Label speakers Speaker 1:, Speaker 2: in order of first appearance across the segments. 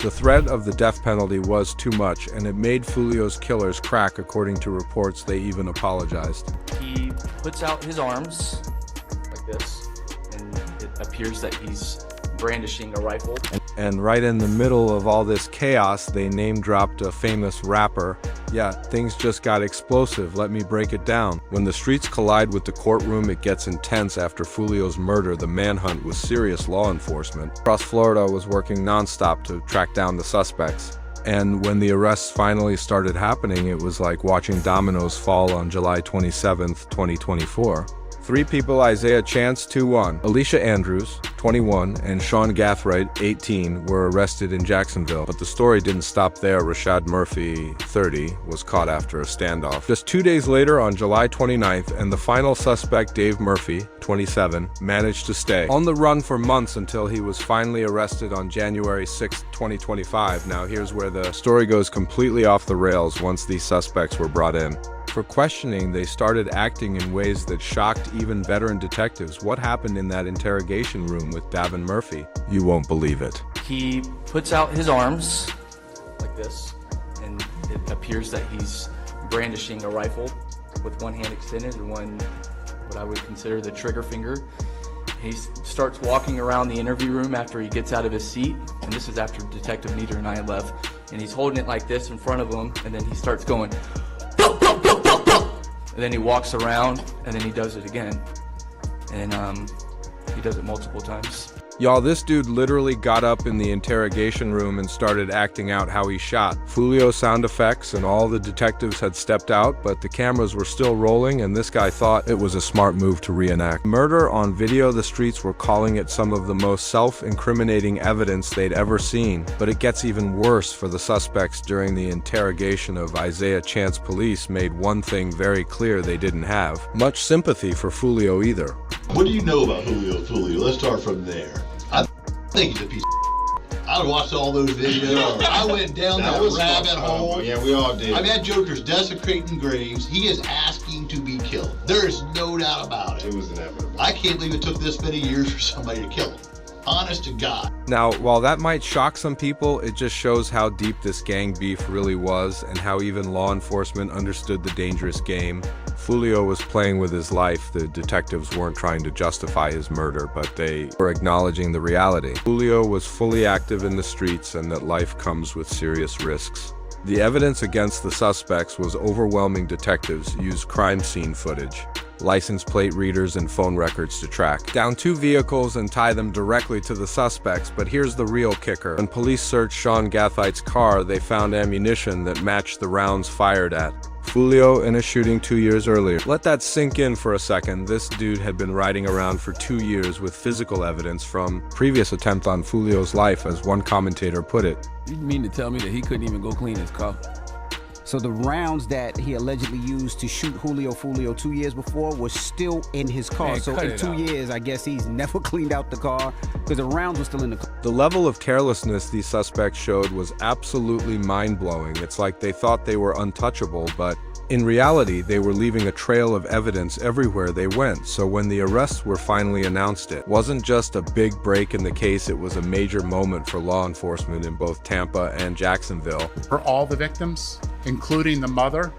Speaker 1: The threat of the death penalty was too much, and it made Foolio's killers crack. According to reports, they even apologized.
Speaker 2: He puts out his arms like this, and it appears that he's brandishing a rifle.
Speaker 1: And right in the middle of all this chaos, they name-dropped a famous rapper. Yeah, things just got explosive. Let me break it down. When the streets collide with the courtroom, it gets intense. After Foolio's murder, the manhunt was serious. Law enforcement across Florida was working non-stop to track down the suspects. And when the arrests finally started happening, it was like watching dominoes fall on July 27th, 2024. Three people: Isaiah Chance, 21, Alicia Andrews, 21, and Sean Gathright, 18, were arrested in Jacksonville. But the story didn't stop there. Rashad Murphy, 30, was caught after a standoff. Just 2 days later, on July 29th, and the final suspect, Dave Murphy, 27, managed to stay on the run for months until he was finally arrested on January 6, 2025. Now here's where the story goes completely off the rails once these suspects were brought in. For questioning, they started acting in ways that shocked even veteran detectives. What happened in that interrogation room with Davin Murphy? You won't believe it.
Speaker 2: He puts out his arms like this, and it appears that he's brandishing a rifle with one hand extended and one, what I would consider the trigger finger. He starts walking around the interview room after he gets out of his seat, and this is after Detective Nieder and I left, and he's holding it like this in front of him, and then he starts going, and then he walks around, and then he does it again. And he does it multiple times.
Speaker 1: Y'all, this dude literally got up in the interrogation room and started acting out how he shot. Foolio sound effects and all the detectives had stepped out, but the cameras were still rolling, and this guy thought it was a smart move to reenact. Murder on video, the streets were calling it some of the most self-incriminating evidence they'd ever seen. But it gets even worse for the suspects. During the interrogation of Isaiah Chance, police made one thing very clear: they didn't have much sympathy for Foolio either.
Speaker 3: What do you know about Foolio? Let's start from there. I think he's a piece of I watched all those videos. I went down that rabbit hole.
Speaker 4: Yeah, we all did.
Speaker 3: I mean, that Joker's desecrating graves. He is asking to be killed. There is no doubt about it.
Speaker 4: It was inevitable.
Speaker 3: I can't believe it took this many years for somebody to kill him. Honest to God.
Speaker 1: Now, while that might shock some people, it just shows how deep this gang beef really was and how even law enforcement understood the dangerous game. Foolio was playing with his life. The detectives weren't trying to justify his murder, but they were acknowledging the reality. Foolio was fully active in the streets, and that life comes with serious risks. The evidence against the suspects was overwhelming. Detectives used crime scene footage, license plate readers, and phone records to track down two vehicles and tie them directly to the suspects. But here's the real kicker. When police searched Sean Gathite's car, they found ammunition that matched the rounds fired at Foolio in a shooting 2 years earlier. Let that sink in for a second. This dude had been riding around for 2 years with physical evidence from previous attempt on Foolio's life, as one commentator put it.
Speaker 5: You mean to tell me that he couldn't even go clean his car?
Speaker 6: So the rounds that he allegedly used to shoot Foolio 2 years before was still in his car.
Speaker 5: Man,
Speaker 6: so in 2 years, I guess he's never cleaned out the car because the rounds were still in the car.
Speaker 1: The level of carelessness these suspects showed was absolutely mind-blowing. It's like they thought they were untouchable, but in reality, they were leaving a trail of evidence everywhere they went. So when the arrests were finally announced, it wasn't just a big break in the case, it was a major moment for law enforcement in both Tampa and Jacksonville.
Speaker 7: For all the victims, including the mother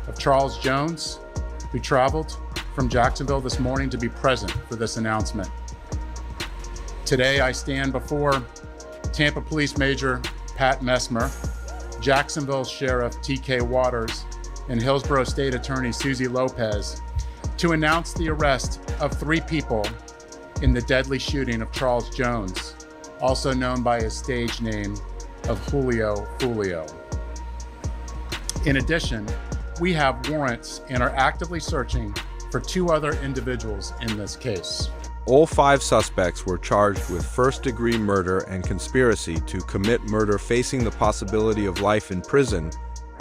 Speaker 7: of Charles Jones, who traveled from Jacksonville this morning to be present for this announcement. Today, I stand before Tampa Police Major Pat Messmer, Jacksonville Sheriff T.K. Waters, and Hillsborough State Attorney Susie Lopez to announce the arrest of 3 people in the deadly shooting of Charles Jones, also known by his stage name of Foolio. In addition, we have warrants and are actively searching for 2 other individuals in this case.
Speaker 1: All 5 suspects were charged with first-degree murder and conspiracy to commit murder, facing the possibility of life in prison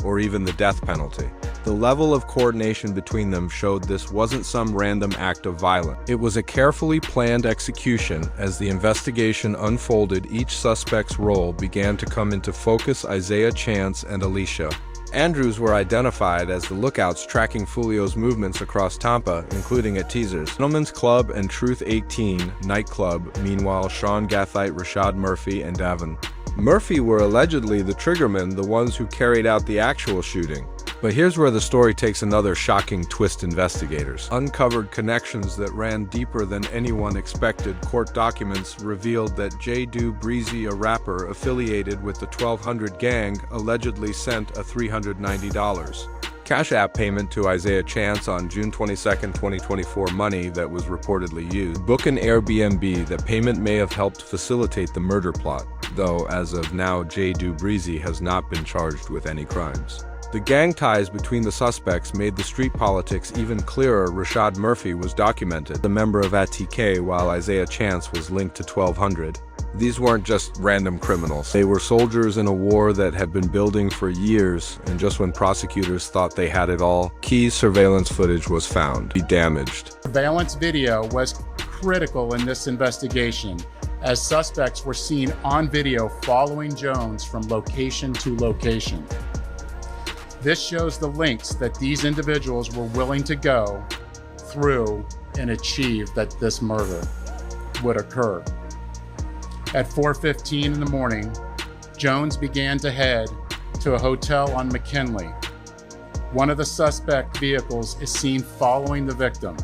Speaker 1: or even the death penalty. The level of coordination between them showed this wasn't some random act of violence. It was a carefully planned execution. As the investigation unfolded, each suspect's role began to come into focus. Isaiah Chance and Alicia Andrews were identified as the lookouts tracking Foolio's movements across Tampa, including at Teasers, Gentlemen's Club, and Truth 18 nightclub. Meanwhile, Sean Gathite, Rashad Murphy, and Davin Murphy were allegedly the triggermen, the ones who carried out the actual shooting. But here's where the story takes another shocking twist. Investigators uncovered connections that ran deeper than anyone expected. Court documents revealed that J. Do Breezy, a rapper affiliated with the 1200 gang, allegedly sent a $390 Cash App payment to Isaiah Chance on June 22, 2024, money that was reportedly used to book an Airbnb. That payment may have helped facilitate the murder plot, though as of now J. Do Breezy has not been charged with any crimes. The gang ties between the suspects made the street politics even clearer. Rashad Murphy was documented, a member of ATK, while Isaiah Chance was linked to 1200. These weren't just random criminals. They were soldiers in a war that had been building for years, and just when prosecutors thought they had it all, key surveillance footage was found, be damaged.
Speaker 7: Surveillance video was critical in this investigation, as suspects were seen on video following Jones from location to location. This shows the lengths that these individuals were willing to go through and achieve that this murder would occur. At 4:15 in the morning, Jones began to head to a hotel on McKinley. One of the suspect vehicles is seen following the victim.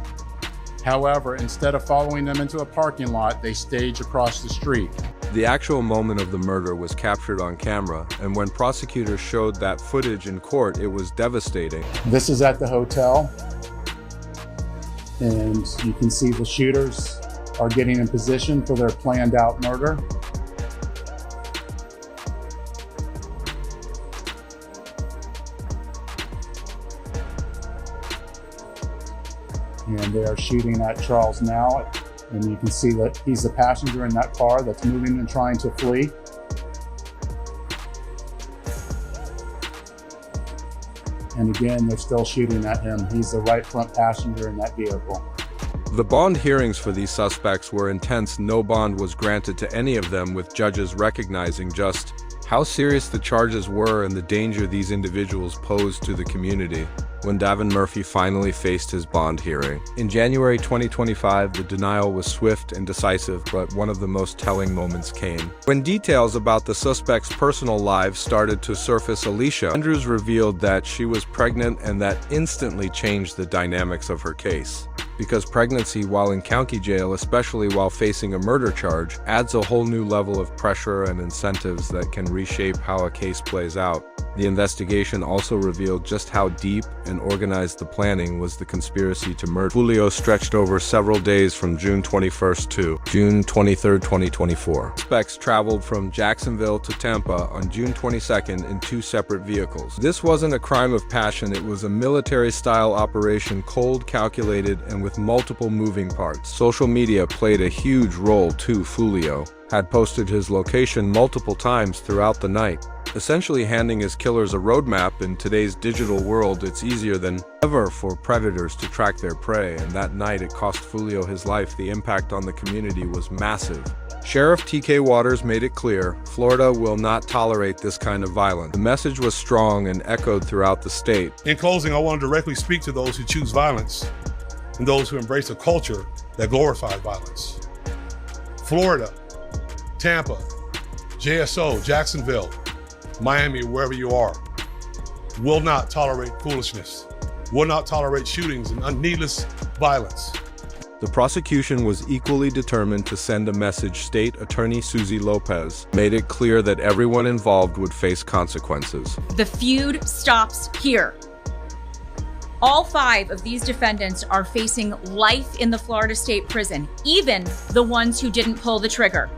Speaker 7: However, instead of following them into a parking lot, they stage across the street.
Speaker 1: The actual moment of the murder was captured on camera, and when prosecutors showed that footage in court, it was devastating.
Speaker 7: This is at the hotel, and you can see the shooters are getting in position for their planned out murder. And they are shooting at Charles now. And you can see that he's the passenger in that car that's moving and trying to flee. And again, they're still shooting at him. He's the right front passenger in that vehicle.
Speaker 1: The bond hearings for these suspects were intense. No bond was granted to any of them, with judges recognizing just how serious the charges were and the danger these individuals posed to the community. When Davin Murphy finally faced his bond hearing in January 2025, the denial was swift and decisive, but one of the most telling moments came when details about the suspect's personal lives started to surface. Alicia Andrews revealed that she was pregnant, and that instantly changed the dynamics of her case. Because pregnancy while in county jail, especially while facing a murder charge, adds a whole new level of pressure and incentives that can reshape how a case plays out. The investigation also revealed just how deep and organized the planning was. The conspiracy to murder Foolio stretched over several days from June 21st to June 23rd, 2024. Suspects traveled from Jacksonville to Tampa on June 22nd in 2 separate vehicles. This wasn't a crime of passion, it was a military-style operation, cold, calculated, and with multiple moving parts. Social media played a huge role too. Foolio had posted his location multiple times throughout the night, essentially handing his killers a roadmap. In today's digital world, it's easier than ever for predators to track their prey, and that night it cost Foolio his life. The impact on the community was massive. Sheriff TK Waters made it clear, Florida will not tolerate this kind of violence. The message was strong and echoed throughout the state.
Speaker 4: In closing, I want to directly speak to those who choose violence and those who embrace a culture that glorifies violence. Florida, Tampa, JSO, Jacksonville, Miami, wherever you are, will not tolerate foolishness, will not tolerate shootings and needless violence.
Speaker 1: The prosecution was equally determined to send a message. State Attorney Susie Lopez made it clear that everyone involved would face consequences.
Speaker 8: The feud stops here. All 5 of these defendants are facing life in the Florida State Prison, even the ones who didn't pull the trigger.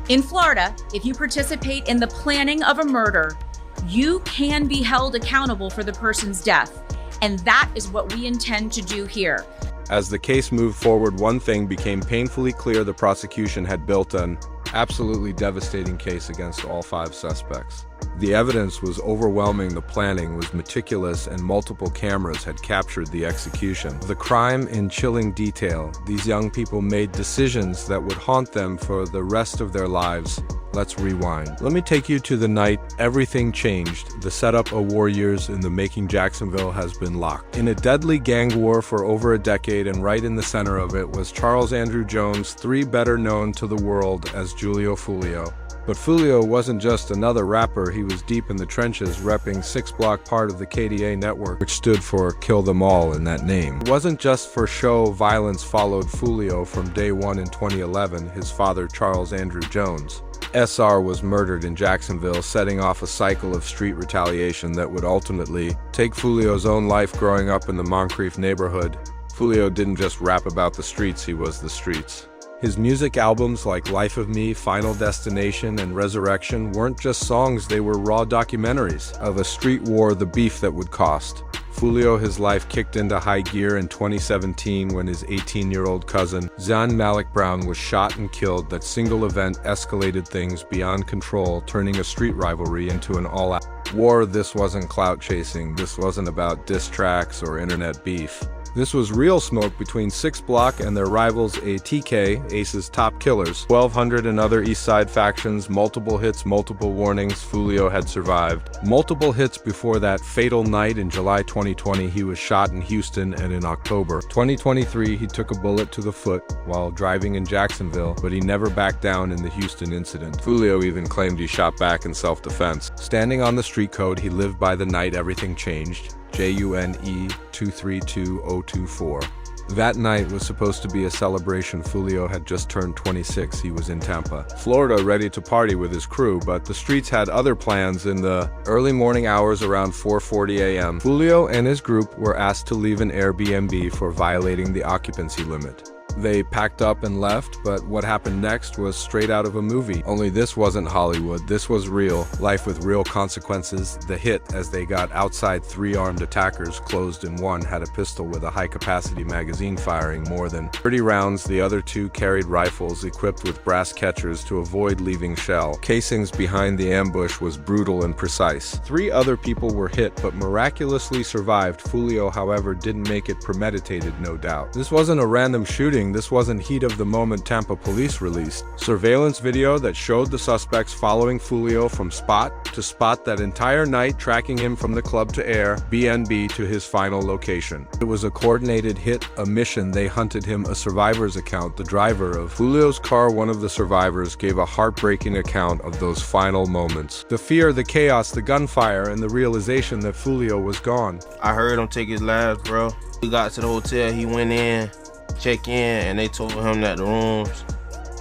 Speaker 8: In Florida, if you participate in the planning of a murder, you can be held accountable for the person's death. And that is what we intend to do here.
Speaker 1: As the case moved forward, one thing became painfully clear: the prosecution had built an absolutely devastating case against all 5 suspects. The evidence was overwhelming, the planning was meticulous, and multiple cameras had captured the execution. The crime in chilling detail. These young people made decisions that would haunt them for the rest of their lives. Let's rewind. Let me take you to the night everything changed. The setup of war years in the making. Jacksonville has been locked in a deadly gang war for over a decade, and right in the center of it was Charles Andrew Jones, 3 better known to the world as Julio Foolio. But Foolio wasn't just another rapper, he was deep in the trenches, repping 6 Block, part of the KDA network, which stood for Kill Them All in that name. It wasn't just for show, violence followed Foolio from day one in 2011, his father Charles Andrew Jones. SR was murdered in Jacksonville, setting off a cycle of street retaliation that would ultimately take Foolio's own life growing up in the Moncrief neighborhood. Foolio didn't just rap about the streets, he was the streets. His music albums like Life of Me, Final Destination, and Resurrection weren't just songs, they were raw documentaries of a street war, the beef that would cost. Foolio, his life kicked into high gear in 2017 when his 18-year-old cousin, Zan Malik Brown, was shot and killed. That single event escalated things beyond control, turning a street rivalry into an all-out war. This wasn't clout chasing, this wasn't about diss tracks or internet beef. This was real smoke between 6 Block and their rivals ATK, Ace's top killers, 1200 and other East Side factions, multiple hits, multiple warnings. Foolio had survived multiple hits before that fatal night in July 2020. He was shot in Houston, and in October 2023 he took a bullet to the foot while driving in Jacksonville, but he never backed down in the Houston incident. Foolio even claimed he shot back in self-defense. Standing on the street code he lived by the night everything changed, JUNE 232024. That night was supposed to be a celebration. Foolio had just turned 26. He was in Tampa, Florida, ready to party with his crew, but the streets had other plans. In the early morning hours around 4:40 a.m., Foolio and his group were asked to leave an Airbnb for violating the occupancy limit. They packed up and left, but what happened next was straight out of a movie. Only this wasn't Hollywood, this was real life with real consequences. The hit, as they got outside, 3 armed attackers, closed in one, had a pistol with a high-capacity magazine firing more than 30 rounds. The other 2 carried rifles equipped with brass catchers to avoid leaving shell casings behind. The ambush was brutal and precise. 3 other people were hit, but miraculously survived. Foolio, however, didn't make it premeditated, no doubt. This wasn't a random shooting. This wasn't heat of the moment. Tampa police released surveillance video that showed the suspects following Foolio from spot to spot that entire night, tracking him from the club to Airbnb to his final location. It was a coordinated hit, a mission. They hunted him. A survivor's account. The driver of Foolio's car, one of the survivors, gave a heartbreaking account of those final moments. The fear, the chaos, the gunfire, and the realization that Foolio was gone.
Speaker 9: I heard him take his last, bro. We got to the hotel, he went in, check in, and they told him that the rooms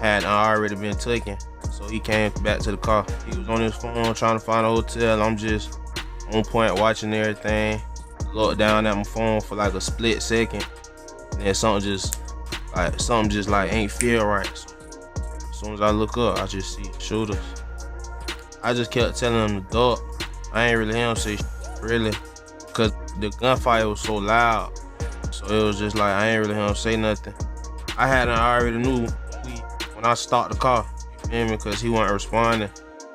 Speaker 9: had already been taken. So he came back to the car. He was on his phone trying to find a hotel. I'm just on point watching everything. Looked down at my phone for like a split second. And then something just ain't feel right. So as soon as I look up, I just see shooters. I just kept telling him to duck. I ain't really hear him say really, cause the gunfire was so loud. So it was just like, I ain't really hear him say nothing. I already knew when I stopped the car, you feel me? Cause he wasn't responding.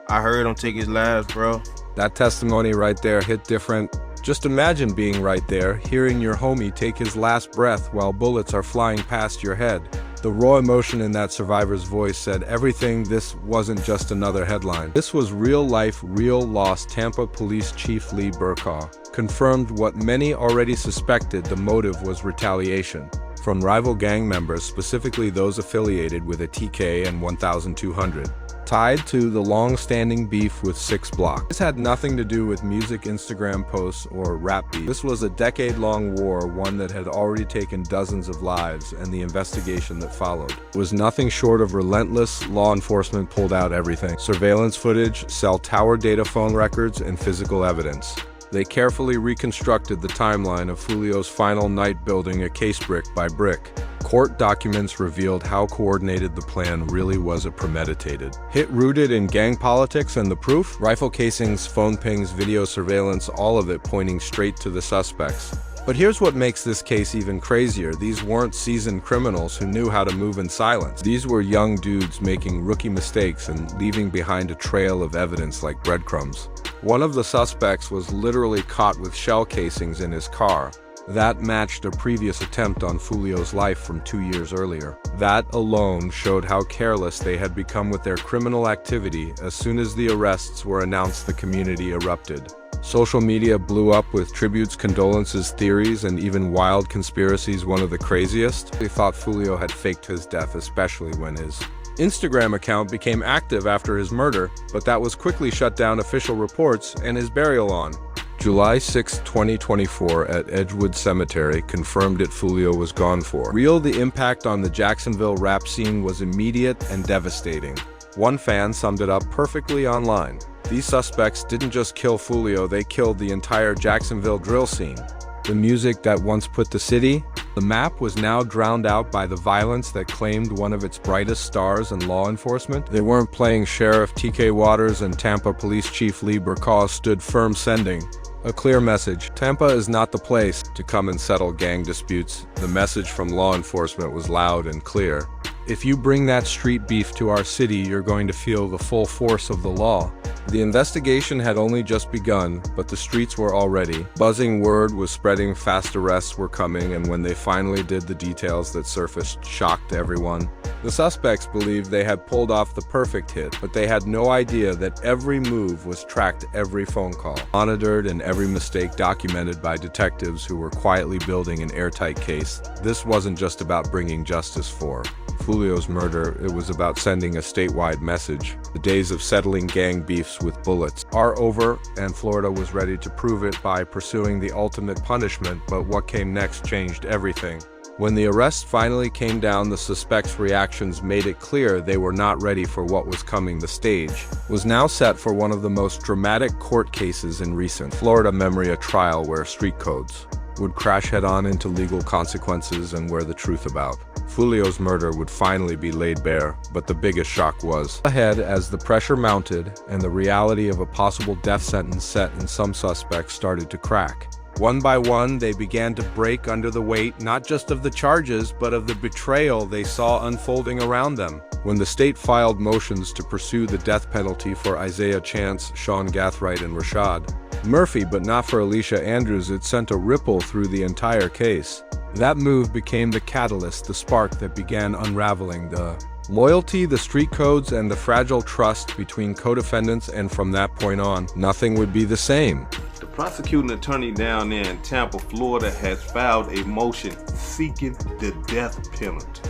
Speaker 9: I heard him take his last, bro.
Speaker 1: That testimony right there hit different. Just imagine being right there, hearing your homie take his last breath while bullets are flying past your head. The raw emotion in that survivor's voice said everything. This wasn't just another headline. This was real life, real loss. Tampa Police Chief Lee Burkaw confirmed what many already suspected. The motive was retaliation from rival gang members, specifically those affiliated with a TK and 1200. Tied to the long-standing beef with 6 Block. This had nothing to do with music, Instagram posts, or rap beef. This was a decade-long war, one that had already taken dozens of lives, and the investigation that followed was nothing short of relentless. Law enforcement pulled out everything: surveillance footage, cell tower data, phone records, and physical evidence. They carefully reconstructed the timeline of Foolio's final night, building a case brick by brick. Court documents revealed how coordinated the plan really was. A premeditated hit rooted in gang politics, and the proof? Rifle casings, phone pings, video surveillance, all of it pointing straight to the suspects. But here's what makes this case even crazier. These weren't seasoned criminals who knew how to move in silence. These were young dudes making rookie mistakes and leaving behind a trail of evidence like breadcrumbs. One of the suspects was literally caught with shell casings in his car. That matched a previous attempt on Foolio's life from 2 years earlier. That alone showed how careless they had become with their criminal activity. As soon as the arrests were announced, the community erupted. Social media blew up with tributes, condolences, theories, and even wild conspiracies. One of the craziest? They thought Foolio had faked his death, especially when his Instagram account became active after his murder, but that was quickly shut down official reports and his burial on July 6, 2024 at Edgewood Cemetery confirmed it Foolio was gone for real. The impact on the Jacksonville rap scene was immediate and devastating. One fan summed it up perfectly online. These suspects didn't just kill Foolio, they killed the entire Jacksonville drill scene. The music that once put the city, the map was now drowned out by the violence that claimed one of its brightest stars in law enforcement. They weren't playing Sheriff T.K. Waters, and Tampa Police Chief Lee Burkaw stood firm, sending a clear message. Tampa is not the place to come and settle gang disputes. The message from law enforcement was loud and clear. If you bring that street beef to our city, you're going to feel the full force of the law. The investigation had only just begun, but the streets were already buzzing. Word was spreading, fast arrests were coming, and when they finally did, the details that surfaced shocked everyone. The suspects believed they had pulled off the perfect hit, but they had no idea that every move was tracked, every phone call monitored, and every mistake documented by detectives who were quietly building an airtight case. This wasn't just about bringing justice for Foolio's murder, it was about sending a statewide message. The days of settling gang beefs with bullets are over, and Florida was ready to prove it by pursuing the ultimate punishment, but what came next changed everything. When the arrest finally came down, the suspects' reactions made it clear they were not ready for what was coming. The stage was now set for one of the most dramatic court cases in recent Florida memory, a trial where street codes would crash head-on into legal consequences and where the truth about Foolio's murder would finally be laid bare. But the biggest shock was ahead as the pressure mounted and the reality of a possible death sentence set in some suspects started to crack. One by one, they began to break under the weight, not just of the charges, but of the betrayal they saw unfolding around them. When the state filed motions to pursue the death penalty for Isaiah Chance, Sean Gathright, and Rashad Murphy, but not for Alicia Andrews, it sent a ripple through the entire case. That move became the catalyst, the spark that began unraveling the loyalty, the street codes, and the fragile trust between co-defendants, and from that point on, nothing would be the same.
Speaker 10: The prosecuting attorney down there in Tampa, Florida, has filed a motion seeking the death penalty.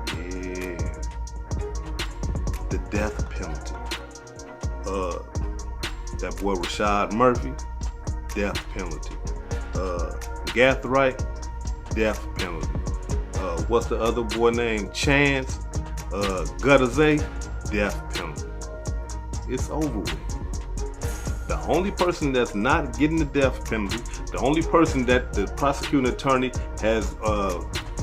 Speaker 10: Yeah, the death penalty. That boy Rashad Murphy, death penalty. Gathright, death penalty. What's the other boy named? Chance, Guttaze, death penalty. It's over with. The only person that's not getting the death penalty, the only person that the prosecuting attorney has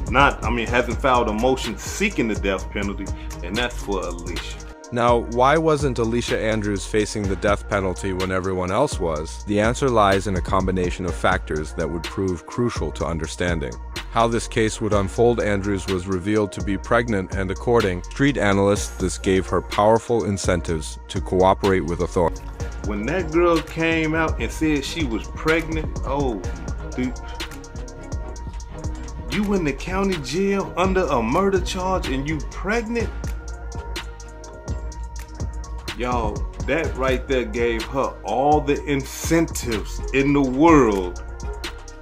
Speaker 10: hasn't filed a motion seeking the death penalty, and that's for Alicia.
Speaker 1: Now, why wasn't Alicia Andrews facing the death penalty when everyone else was? The answer lies in a combination of factors that would prove crucial to understanding how this case would unfold. Andrews was revealed to be pregnant, and according to street analysts, this gave her powerful incentives to cooperate with authorities.
Speaker 10: When that girl came out and said she was pregnant, oh, dude, you in the county jail under a murder charge and you pregnant? Y'all, that right there gave her all the incentives in the world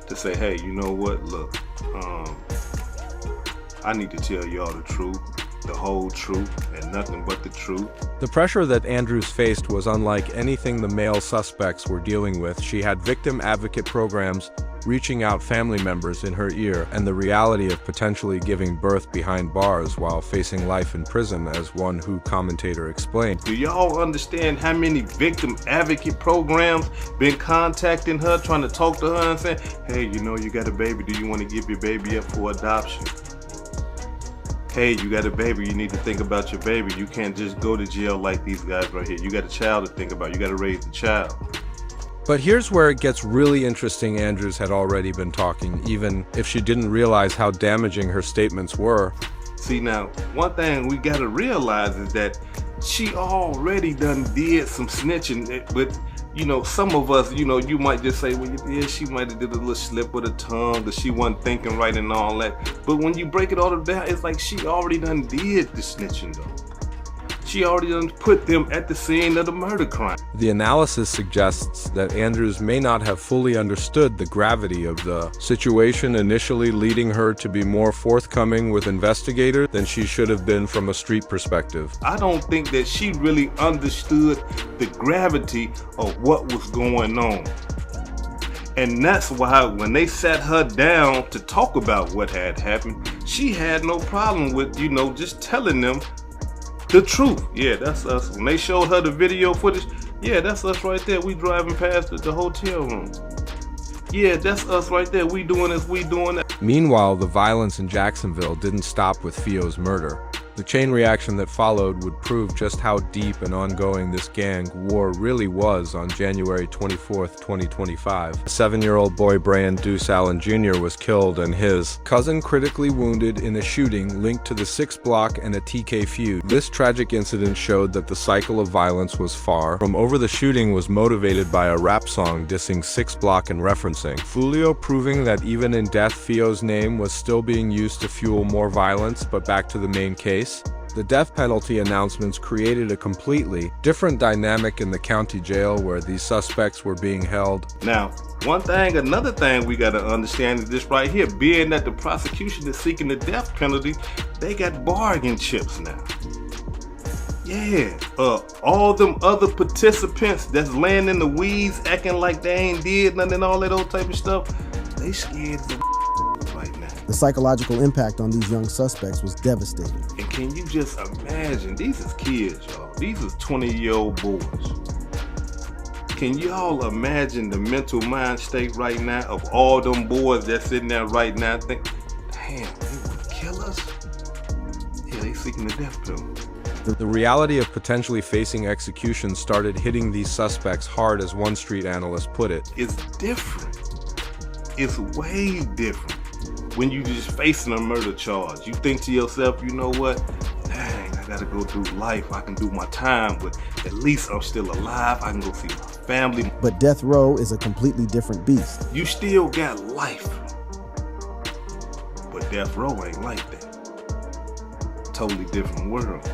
Speaker 10: to say, hey, you know what, look, I need to tell y'all the truth, the whole truth, and nothing but the truth.
Speaker 1: The pressure that Andrews faced was unlike anything the male suspects were dealing with. She had victim advocate programs reaching out family members in her ear, and the reality of potentially giving birth behind bars while facing life in prison, as one Who commentator explained.
Speaker 10: Do y'all understand how many victim advocate programs been contacting her, trying to talk to her and saying, hey, you know you got a baby, do you want to give your baby up for adoption? Hey, you got a baby, you need to think about your baby. You can't just go to jail like these guys right here. You got a child to think about, you got to raise the child.
Speaker 1: But here's where it gets really interesting. Andrews had already been talking, even if she didn't realize how damaging her statements were.
Speaker 10: See, now, one thing we gotta realize is that she already done did some snitching with, you know, some of us, you know, you might just say, well, yeah, she might have did a little slip with her tongue, or she wasn't thinking right and all that. But when you break it all down, it's like she already done did the snitching though. She already done put them at the scene of the murder crime.
Speaker 1: The analysis suggests that Andrews may not have fully understood the gravity of the situation, initially leading her to be more forthcoming with investigators than she should have been from a street perspective.
Speaker 10: I don't think that she really understood the gravity of what was going on. And that's why when they sat her down to talk about what had happened, she had no problem with, just telling them the truth. Yeah, that's us. When they showed her the video footage, yeah, that's us right there. We driving past the hotel room. Yeah, that's us right there. We doing this, we doing that.
Speaker 1: Meanwhile, the violence in Jacksonville didn't stop with Fio's murder. The chain reaction that followed would prove just how deep and ongoing this gang war really was on January 24th, 2025. A 7-year-old boy, Brian Deuce Allen Jr., was killed and his cousin critically wounded in a shooting linked to the 6 Block and a TK feud. This tragic incident showed that the cycle of violence was far from over. The shooting was motivated by a rap song dissing 6 Block and referencing Foolio, proving that even in death, Fio's name was still being used to fuel more violence. But back to the main case. The death penalty announcements created a completely different dynamic in the county jail where these suspects were being held.
Speaker 10: Now, another thing we got to understand is this right here. Being that the prosecution is seeking the death penalty, they got bargain chips now. Yeah, all them other participants that's laying in the weeds, acting like they ain't did nothing and all that old type of stuff, they scared the right now.
Speaker 11: The psychological impact on these young suspects was devastating.
Speaker 10: And can you just imagine, these is kids, y'all. These is 20-year-old boys. Can y'all imagine the mental mind state right now of all them boys that's sitting there right now thinking, damn, they would kill us? Yeah, they seeking the death penalty.
Speaker 1: The reality of potentially facing execution started hitting these suspects hard, as one street analyst put it.
Speaker 10: It's different. It's way different. When you just facing a murder charge, you think to yourself, you know what? Dang, I gotta go through life. I can do my time, but at least I'm still alive. I can go see my family.
Speaker 11: But death row is a completely different beast.
Speaker 10: You still got life, but death row ain't like that. Totally different world.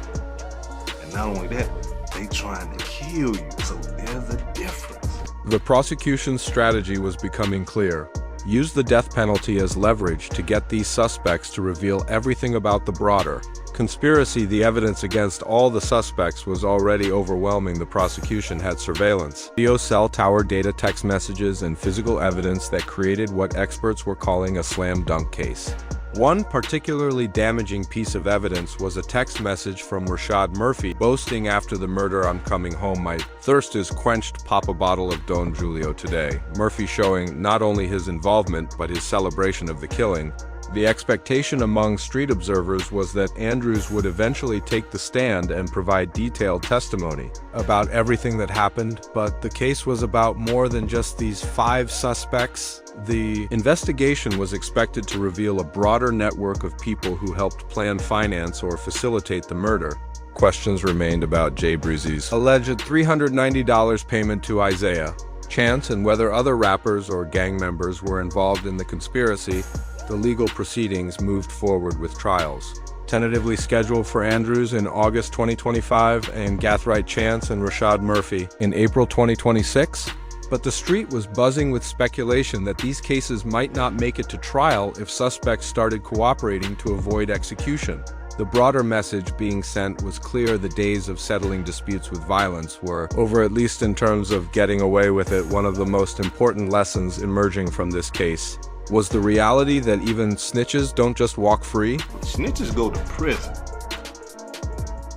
Speaker 10: And not only that, they trying to kill you, so there's a difference.
Speaker 1: The prosecution's strategy was becoming clear. Use the death penalty as leverage to get these suspects to reveal everything about the broader conspiracy. The evidence against all the suspects was already overwhelming. The prosecution had surveillance, video cell tower data, text messages, and physical evidence that created what experts were calling a slam dunk case. One particularly damaging piece of evidence was a text message from Rashad Murphy boasting after the murder, "I'm coming home, my thirst is quenched, pop a bottle of Don Julio today." Murphy showing not only his involvement but his celebration of the killing. The expectation among street observers was that Andrews would eventually take the stand and provide detailed testimony about everything that happened, but the case was about more than just these 5 suspects. The investigation was expected to reveal a broader network of people who helped plan, finance, or facilitate the murder. Questions remained about Jay Breezy's alleged $390 payment to Isaiah Chance and whether other rappers or gang members were involved in the conspiracy. The legal proceedings moved forward with trials, tentatively scheduled for Andrews in August 2025 and Gathright Chance and Rashad Murphy in April 2026. But the street was buzzing with speculation that these cases might not make it to trial if suspects started cooperating to avoid execution. The broader message being sent was clear: the days of settling disputes with violence were over, at least in terms of getting away with it. One of the most important lessons emerging from this case was the reality that even snitches don't just walk free.
Speaker 10: Snitches go to prison.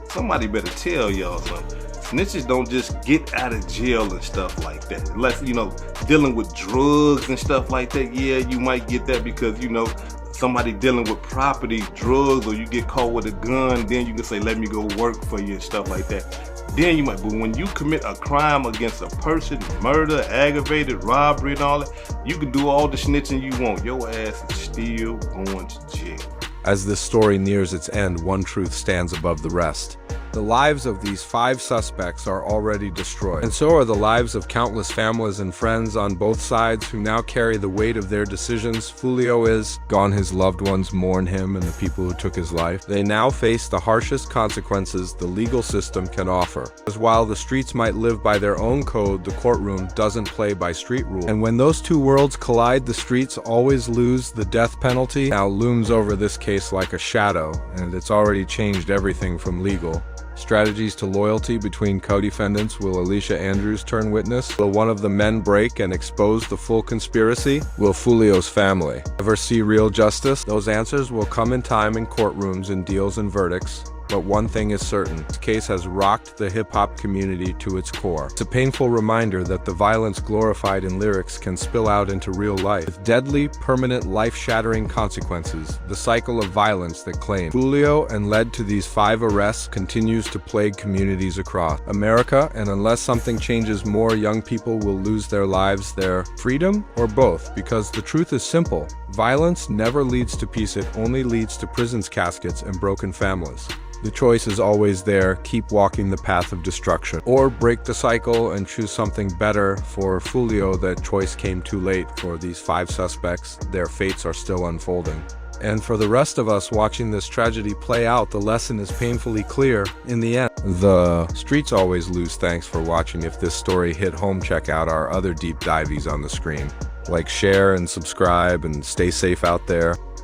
Speaker 10: Somebody better tell y'all something. Snitches don't just get out of jail and stuff like that. Unless, dealing with drugs and stuff like that, yeah, you might get that because, somebody dealing with property, drugs, or you get caught with a gun, then you can say, let me go work for you and stuff like that. Then you might, but when you commit a crime against a person, murder, aggravated robbery and all that, you can do all the snitching you want. Your ass is still going to jail.
Speaker 1: As this story nears its end, one truth stands above the rest. The lives of these 5 suspects are already destroyed, and so are the lives of countless families and friends on both sides who now carry the weight of their decisions. Foolio is gone, his loved ones mourn him and the people who took his life. They now face the harshest consequences the legal system can offer. As while the streets might live by their own code, the courtroom doesn't play by street rules. And when those two worlds collide, the streets always lose. The death penalty now looms over this case like a shadow, and it's already changed everything from legal. Strategies to loyalty between co-defendants. Will Alicia Andrews turn witness? Will one of the men break and expose the full conspiracy? Will Foolio's family ever see real justice? Those answers will come in time in courtrooms, in deals and verdicts. But one thing is certain, this case has rocked the hip-hop community to its core. It's a painful reminder that the violence glorified in lyrics can spill out into real life, with deadly, permanent, life-shattering consequences. The cycle of violence that claimed Foolio and led to these 5 arrests continues to plague communities across America, and unless something changes, more young people will lose their lives, their freedom, or both, because the truth is simple. Violence never leads to peace, it only leads to prisons, caskets, and broken families. The choice is always there: keep walking the path of destruction, or break the cycle and choose something better. For Foolio, that choice came too late. For these 5 suspects, their fates are still unfolding. And for the rest of us watching this tragedy play out, the lesson is painfully clear. In the end, the streets always lose. Thanks for watching. If this story hit home, check out our other deep dives on the screen. Like, share, and subscribe, and stay safe out there.